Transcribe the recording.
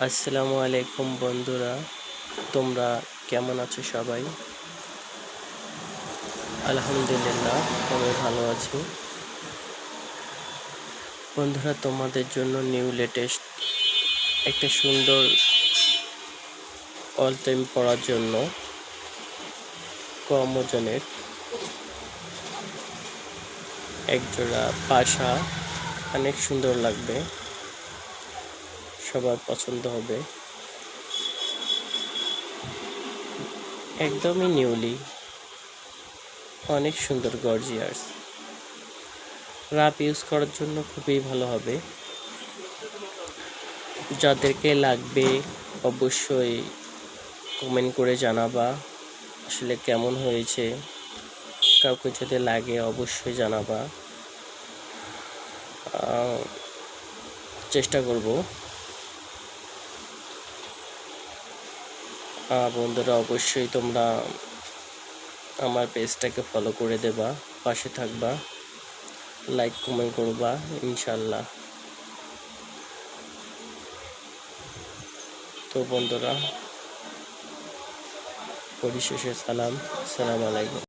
আসসালামু আলাইকুম বন্ধুরা, তোমরা কেমন আছো সবাই? আলহামদুলিল্লাহ, আমি ভালো আছি। বন্ধুরা, তোমাদের জন্য নিউ লেটেস্ট একটা সুন্দর অল টাইম পরার জন্য কম ওজনের একজোড়া পাশা অনেক সুন্দর লাগবে, সবার পছন্দ হবে। একদমই নিউলি, অনেক সুন্দর গর্জিয়াস, রাফ ইউজ করার জন্য খুবই ভালো হবে। যাদেরকে লাগবে অবশ্যই কমেন্ট করে জানাবা আসলে কেমন হয়েছে। কাউকে যদি লাগে অবশ্যই জানাবা, চেষ্টা করব। বন্ধুরা, অবশ্যই তোমরা আমার পেজটাকে ফলো করে দেবা, পাশে থাকবা, লাইক কমেন্ট করবা ইনশাল্লাহ। তো বন্ধুরা, পরিশেষে সালাম, আসসালামু আলাইকুম।